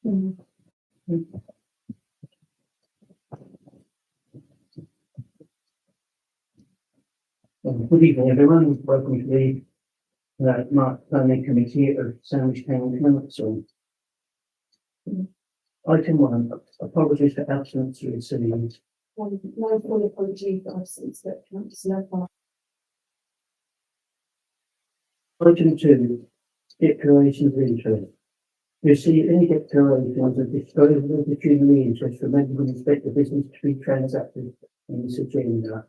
Good evening, everyone. Welcome to the Mark Planning Committee of Sandwich Town Council. Item 1, apologies for absence through silliness. No full apology for absence, but Councillor Park. Item 2, declarations of interest. Receive any declarations of disclosure of pecuniary interest from members with respect to business to be transacted in this agenda.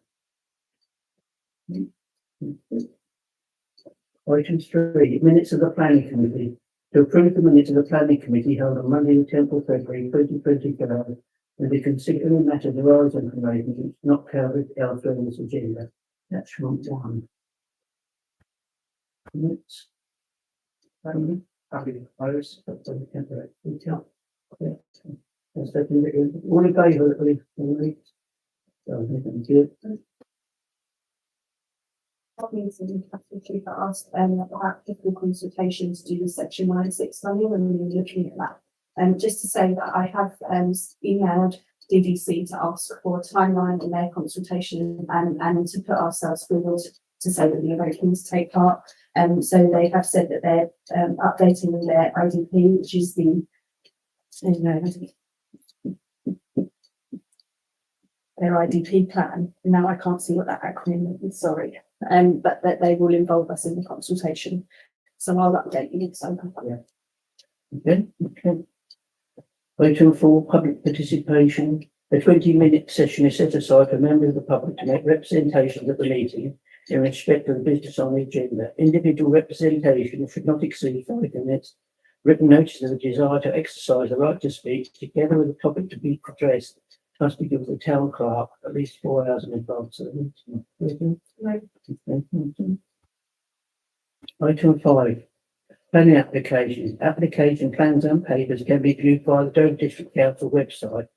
Item 3, minutes of the Planning Committee. To approve the minutes of the Planning Committee held on Monday the 10th of February 2025 and be considering matters arising from those which not covered elsewhere in this agenda. That's from 1. Minutes. Happy to close. That's on the temporary detail. All in favour, please. Thank you. Meeting Chief asked about different consultations to do the section 96 funding and we were looking at that. Just to say that I have emailed DDC to ask for a timeline in their consultation and to put ourselves forward to say that we are very keen to take part. So they have said that they're updating their IDP, which is their IDP plan. Now I can't see what that acronym is, sorry. But that they will involve us in the consultation. So I'll update you. So Okay. Item 4, public participation. A 20-minute session is set aside for members of the public to make representations at the meeting in respect of the business on the agenda. Individual representation should not exceed 5 minutes. Written notice of the desire to exercise the right to speak, together with the topic to be addressed, must be given to the town clerk at least 4 hours in advance of the meeting. Item 5, planning applications. Application plans and papers can be viewed via the Dover District Council website.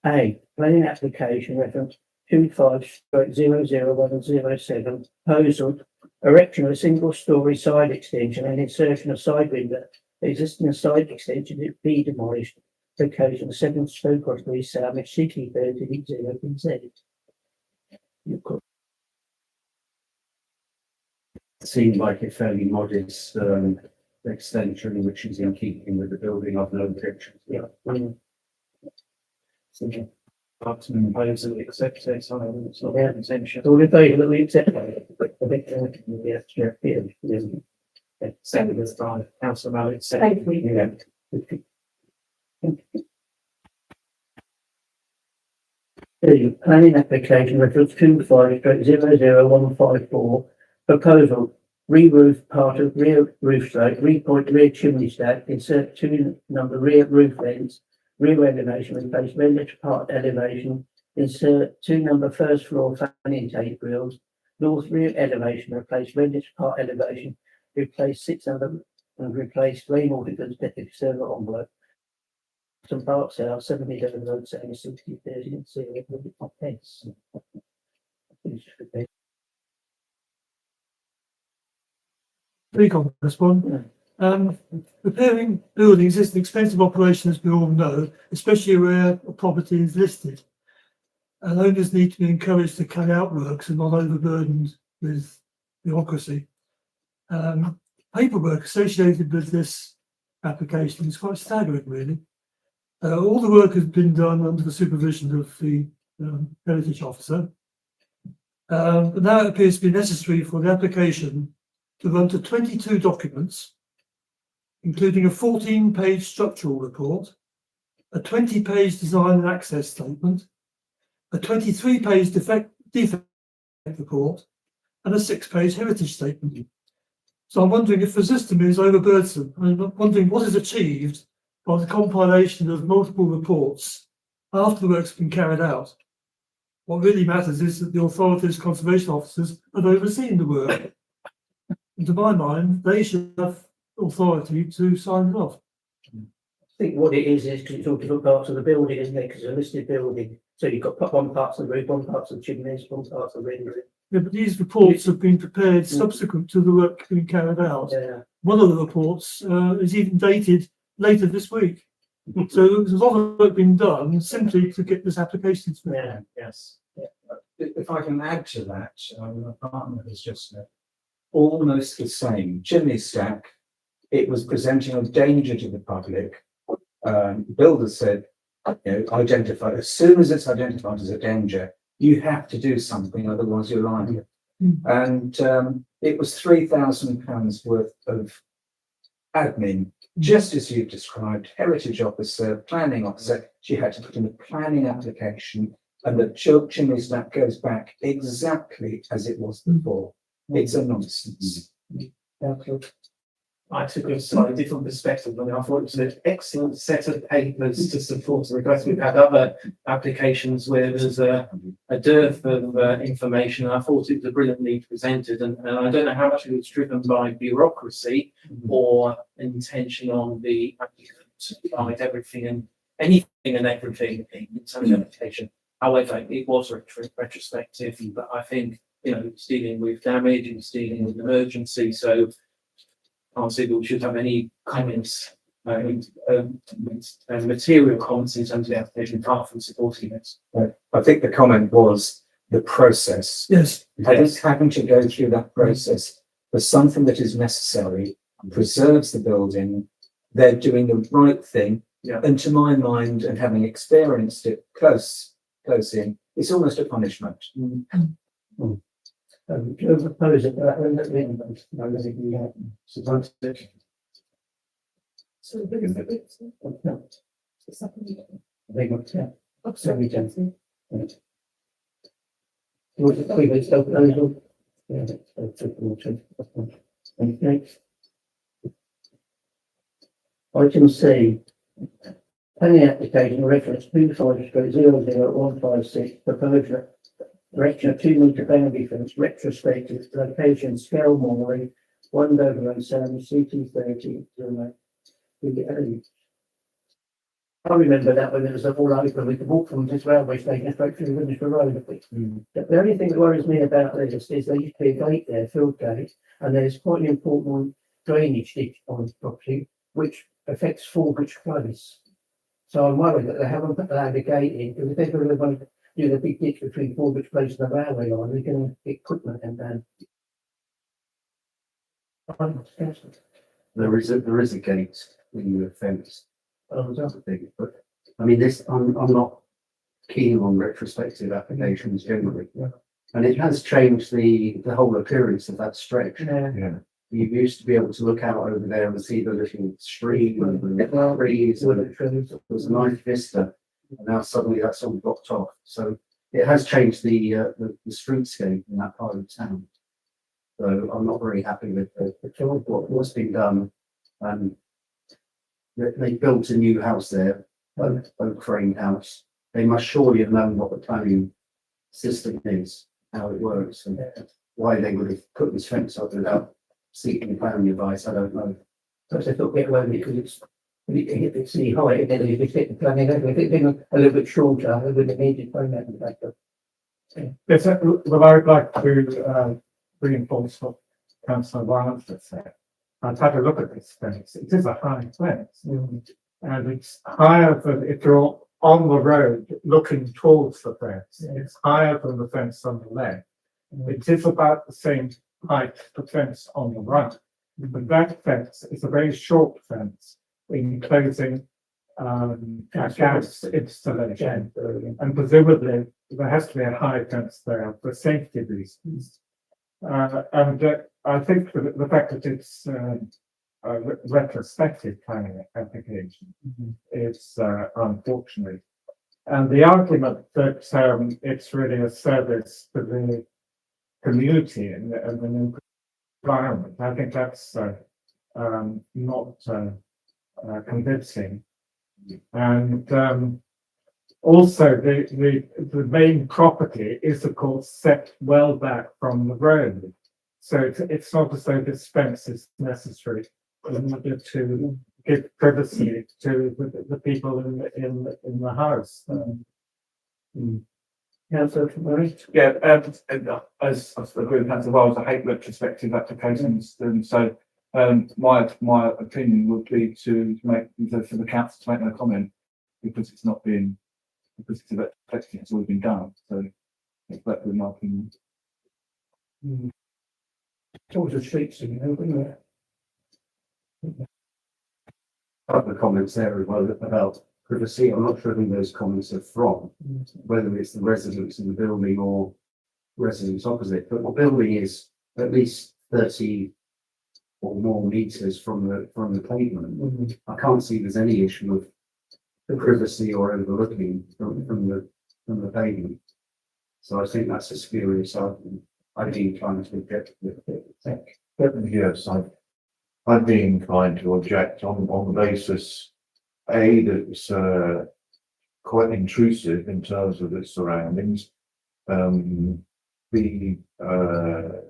A, planning application reference 25/00107, proposal, erection of a single-storey side extension and insertion of side window. The existing side extension is be demolished. Location 7 Crosby Sandwich, CT 30 Seemed like a fairly modest extension, which is in keeping with the building. I've no objections. Yeah. Marksman proposal accepted. It's not intention. All in favour that we accept that? Second as by Councillor Mallett. Thank you. Yeah. The planning application reference 25/00154, proposal, re-roof part of rear roof slope, re-point rear chimney stack, insert 2 number rear roof vents, rear elevation, replace render part elevation, insert 2 number first floor fan intake grills, north rear elevation, replace render part elevation, replace 6 number and replace rainwater goods decorative server envelope. Some parts are 77 road saying 60 30 and 0 pence. Speak on this one. Repairing buildings is an expensive operation, as we all know, especially where a property is listed. And owners need to be encouraged to carry out works and not overburdened with bureaucracy. Paperwork associated with this application is quite staggering, really. All the work has been done under the supervision of the heritage officer. But now it appears to be necessary for the application to run to 22 documents, including a 14-page structural report, a 20-page design and access statement, a 23-page defect report, and a 6-page heritage statement. So I'm wondering if the system is overburdensome. I'm wondering what is achieved by the compilation of multiple reports after the work's been carried out. What really matters is that the authorities, conservation officers, have overseen the work. And to my mind, they should have authority to sign it off. I think what it is because it's all different parts of the building, isn't it? Because it's a listed building. So you've got one part of the roof, one part of the chimneys, one part of the rendering. Yeah, but these reports have been prepared subsequent to the work being carried out. Yeah. One of the reports is even dated later this week. So there's a lot of work being done simply to get this application through. Yeah. Yes. If I can add to that, my partner has just said, almost the same chimney stack. It was presenting a danger to the public. The builder said, identify, as soon as it's identified as a danger, you have to do something, otherwise you're liable. And it was £3,000 worth of admin, just as you've described, heritage officer, planning officer. She had to put in a planning application, and the chimney stack goes back exactly as it was before. It's a nonsense. I took a slightly different perspective, and I thought it was an excellent set of papers to support the request. We've had other applications where there's a dearth of information. I thought it was brilliantly presented, and I don't know how much it was driven by bureaucracy or intention on the applicant to provide everything and anything and everything in terms of application. However, it was retrospective, but I think, it's dealing with damage, it's dealing with emergency, so I can't see that we should have any comments, material comments in terms of the application apart from supporting it. I think the comment was the process. Yes, Having to go through that process for something that is necessary, preserves the building, they're doing the right thing. Yeah. And to my mind, and having experienced it close in, it's almost a punishment. Do you propose it? Item C. Planning application reference 25/00156 proposed erection of 2 metre boundary fence, retrospective, location, scale mooring, 1 Dover Road, Salem, CT 30. I remember that when it was all open, we could walk from this railway station straight through the Winchester Road. The only thing that worries me about this is there used to be a gate there, field gate, and there's quite an important drainage ditch on the property, which affects Forbridge Close. So I'm worried that they haven't allowed a gate in, because if they're going to do the big ditch between Forbridge Place and the railway line, we're going to get equipment and down. There is a gate in the fence, Oh, but I mean, I'm not keen on retrospective applications generally. Yeah. And it has changed the whole appearance of that stretch. yeah. You used to be able to look out over there and see the little stream and the trees, and it was a nice vista. And now suddenly that's all blocked off. So it has changed the streetscape in that part of town. So I'm not very happy with what's been done. They built a new house there, oak frame house. They must surely have known what the planning system is, how it works, and why they would have put this fence up without seeking planning advice. I don't know. So it's a little bit low because it's the height, and then if it's the planning, if it's been a little bit shorter, it would have needed planning at the back. Yes, well, I would like to reinforce what Councillor Wilds has said. I've had a look at this fence. It is a high fence, and it's higher than if you're on the road looking towards the fence. It's higher than the fence on the left. It is about the same height as the fence on the right. But that fence is a very short fence enclosing a gas installation, and presumably there has to be a high fence there for safety reasons. I think the fact that it's a retrospective planning application is unfortunate. And the argument that it's really a service to the community and the environment, I think that's not convincing. And also the main property is of course set well back from the road. So it's not as though this fence is necessary in order to give privacy to the people in the house. Councillor Murray? Yeah, as the group has a while, I hate retrospective applications, and so My opinion would be to make, for the council to make no comment, because it's not been, because it's effectively, it's already been done, so that would be my opinion. Towards the streets, you know, wouldn't it? Other comments there as well about privacy. I'm not sure who those comments are from, whether it's the residents in the building or residents opposite, but the building is at least 30 or more meters from the pavement. I can't see there's any issue of the privacy or overlooking from the pavement. So I think that's a spurious argument. I'd be inclined to object to it. Yes, I'd be inclined to object on the basis, A, that it's quite intrusive in terms of its surroundings. B, that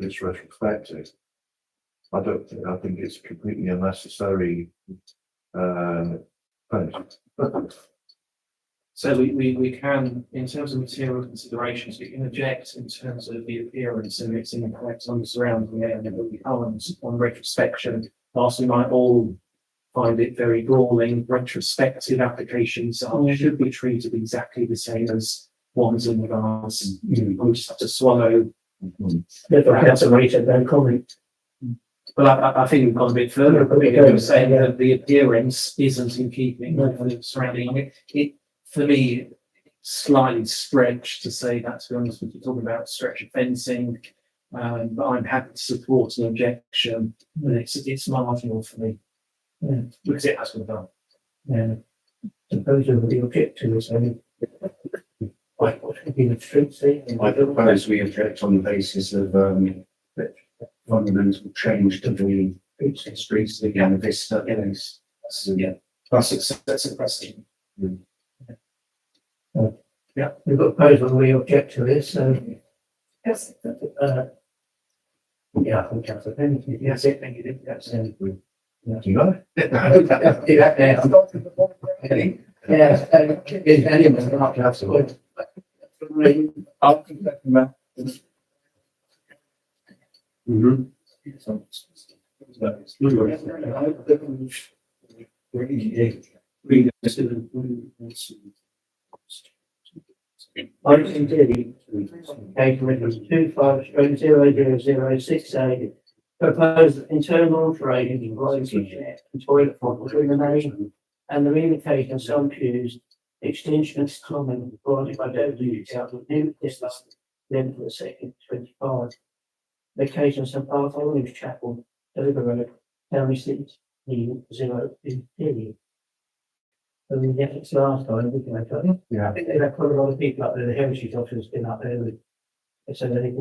it's retrospective. I think it's completely unnecessary. So we can, in terms of material considerations, we can object in terms of the appearance and its impact on the surrounding area, but we can't on retrospection. Whilst we might all find it very galling, retrospective applications should be treated exactly the same as ones in the past. We just have to swallow. Never had to rate it, no comment. But I think we've gone a bit further, because saying that the appearance isn't in keeping with the surrounding. It, for me, slightly stretched to say that, to be honest with you, talking about stretch of fencing. But I'm happy to support an objection, and it's marginal for me. Because it has been done. Yeah. Supposedly the objective is only. Like what should be the street scene? I propose we object on the basis of fundamental change to the streets again, vista. That's a precedent. Yeah, we've got a proposal, we object to this, so. Yes. Yeah, I think that's a thing. Yes, I think it is, that's it. You know? Yeah, anyone, not just. Item D, case reference 25/0006A, proposed internal alterations in kitchenette and toilet for the main and the relocation of some pews, extension of common provided by W out of new business, then for the second 25. Location of some part of Orange Chapel, Dover Road, County Seat, E0 So we get it last time, we can make it. Yeah. I think they've had quite a lot of people up there, the heritage officer's been up there with. So they think.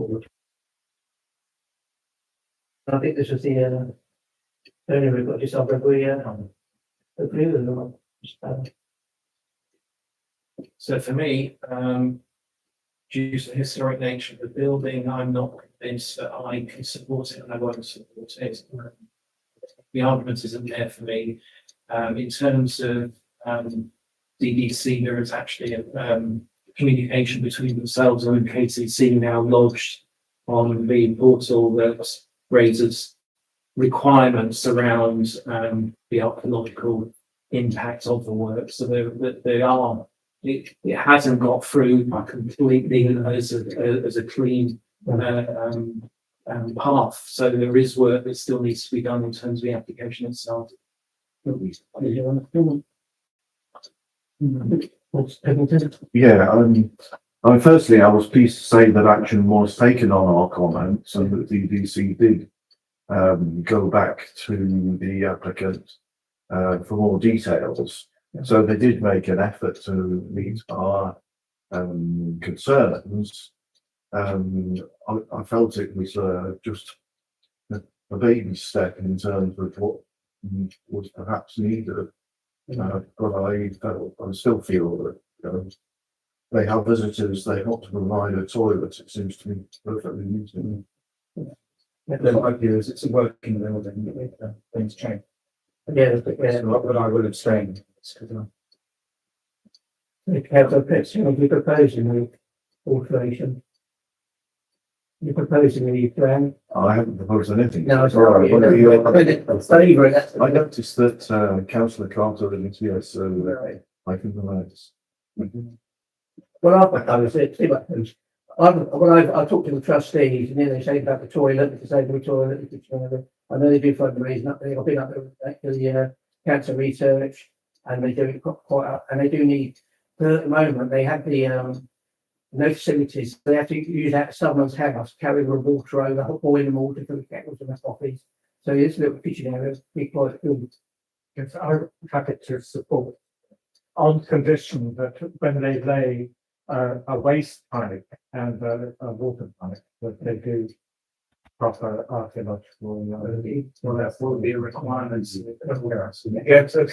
I think this was the, only we've got just over, we, agree with them. So for me, due to the historic nature of the building, I'm not convinced that I can support it and I won't support it. The argument isn't there for me. In terms of DDC, there is actually a communication between themselves and KCC now lodged on the portal that raises requirements around the archaeological impact of the work. So they are. It hasn't got through completely as a clean path. So there is work that still needs to be done in terms of the application itself. Yeah, firstly, I was pleased to say that action was taken on our comments and that the DDC did go back to the applicant for more details. So they did make an effort to meet our concerns. I felt it was just a baby step in terms of what was perhaps needed. But I still feel that they have visitors, they have to provide a toilet, it seems to me perfectly reasonable. My view is it's a working building, things change. Yeah, But I will abstain. the council pits, you know, we propose in the alteration. You're proposing a new plan? I haven't proposed anything. No, It's all right. sorry. Whatever you want. Favourite. I noticed that councillor Carter isn't here, so Right. I can relax. Well, I propose it, see what happens. I talked to the trustees and then they say about the toilet, the disabled toilet, the kitchen. I know they do fundraising up there. I've been up there with the cancer research and they do it quite up and they do need, at the moment, they have the no facilities. They have to use out someone's house, carry the water over, boiling water for the kettles and the coffees. So this little kitchen area be quite good. Yes, I'm happy to support on condition that when they lay a waste pipe and a water pipe, that they do proper archaeological. Well, that will be a requirement. Yeah, so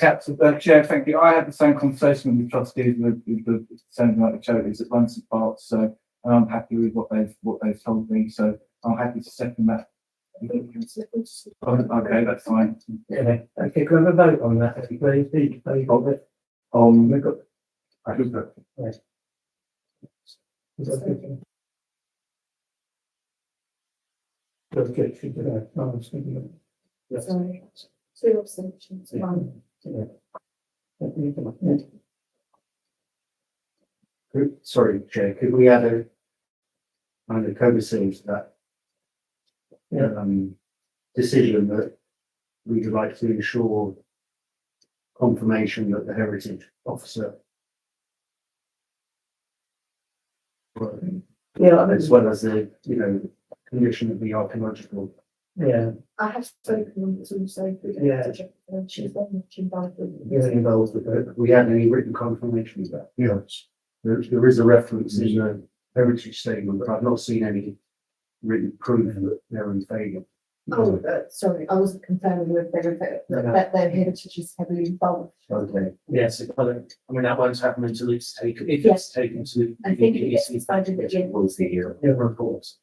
Chair, thank you. I had the same conversation with the trustees with the same like the charities at Bunsen Park, so I'm happy with what they've told me, so I'm happy to second that. Okay, that's fine. Yeah, okay, can I have a vote on that, if you please, please, of it? We've got. Yes. Okay, should do that. No, I'm speaking of- Yes. Sorry, two abstentions, one. Yeah. Sorry, Chair, could we add a kind of codicil to that? Yeah. Decision that we would like to ensure confirmation that the heritage officer, Yeah, I as well as the, condition of the archaeological. yeah, I have spoken on this also. Yeah. She's very much involved with Is involved with it. Have we had any written confirmation of that? Yes. There is a reference in the heritage statement, but I've not seen any written proof that they're in favour. Oh, sorry, I wasn't confirming with that their heritage is heavily involved. Okay. Yes, I mean, that won't happen until it's taken, if Yes. it's taken to. I think it gets decided that Jim wants the year. yeah, reports.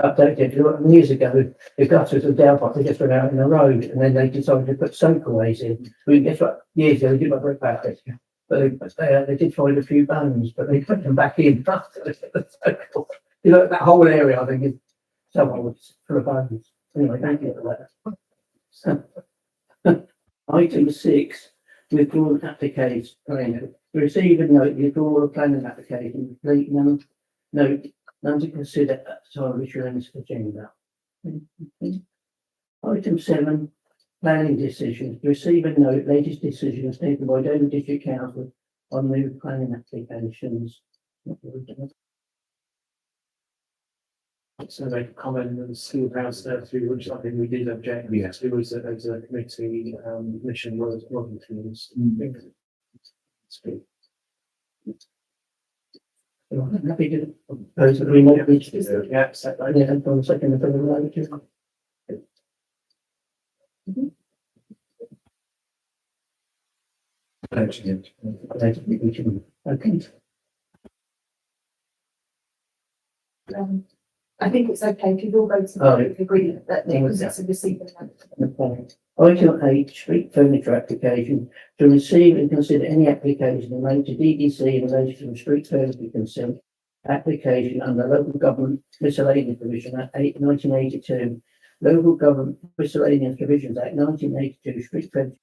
Updated, years ago, the gutters of Downpot, they just went out in the road and then they decided to put soakaways in. We guess what, years ago, they did not brick back it. But they did find a few bones, but they put them back in. You know, that whole area, I think, is somewhat full of bones. Anyway, thank you for that. Item 6, withdrawn application. Receive and note the withdrawal of planning application, complete note, none to consider at the time of issuing this agenda. Item 7, planning decisions. Receive and note latest decisions taken by Dover District Council on new planning applications. So make a comment on the schoolhouse there through which I think we did object. Yes. It was as a committee, mission was things. Speak. I'm happy to propose that we make which is Yeah, so I- yeah, on second and third line. Okay. I think it's okay if you've all voted Oh. to agree that the process of receiving that. Item 8, street furniture application. To receive and consider any application related to DDC in relation to the street furniture consent application under Local Government Miscellaneous Provision Act 1982, Local Government Miscellaneous Provisions Act 1982, street furniture.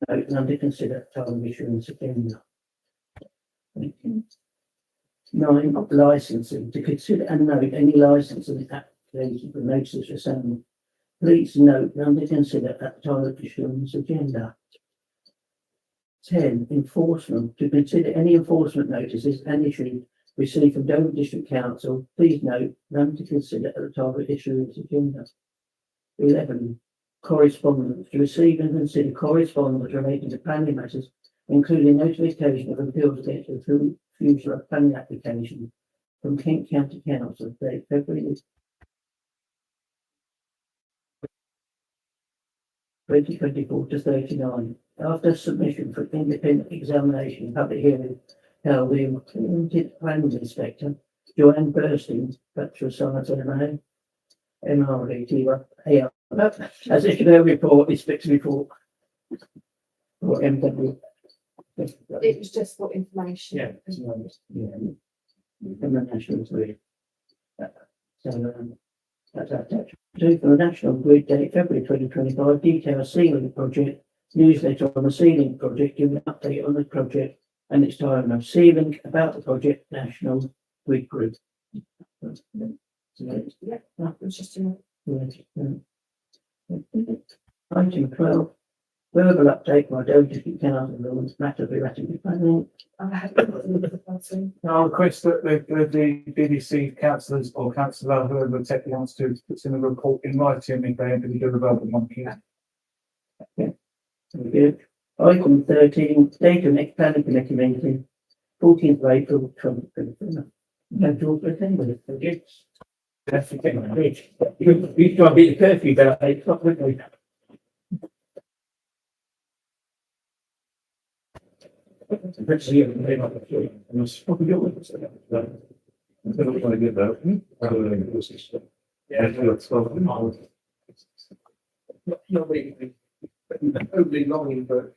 Note and under consider at time of issuance agenda. 9, licensing. To consider and note any licensing application for notices for sale. Please note and under consider at the time of issuance agenda. 10, enforcement. To consider any enforcement notices and issued received from Dover District Council. Please note none to consider at the time of issuance agenda. 11, correspondence. To receive and consider correspondence relating to planning matters, including notification of appeals against the refusal of planning application from Kent County Council, date February 2024 to 39. After submission for independent examination, public hearing held, the appointed planning inspector, Joanne Bursting, Bachelor of Science MA, MRET, as issued her report, inspector report. For MW. It was just for information. Yeah. Yeah. And the national three. So, that's that. Two for the National Grid date, February 2025, detailed ceiling project, newsletter on the ceiling project, giving an update on the project and its timeline, ceiling about the project, National Grid Group. Yeah, that was just a. Item 12, verbal update by Dover District Council, matter of erratic planning. I had a look at that soon. I'll request that the BBC councillors or councillor, whoever technically wants to, puts in a report in writing if they can do the verbal one. Very good. Item 13, date of next planning committee meeting, 14th of April 2024. No talk for attendance, okay? That's the thing, Rich. You try to beat the curfew about 8 o'clock, wouldn't we? Let's see if they might have to. And it's probably your witness. I'm gonna try to get that. Yeah, it's not really, overly long, but.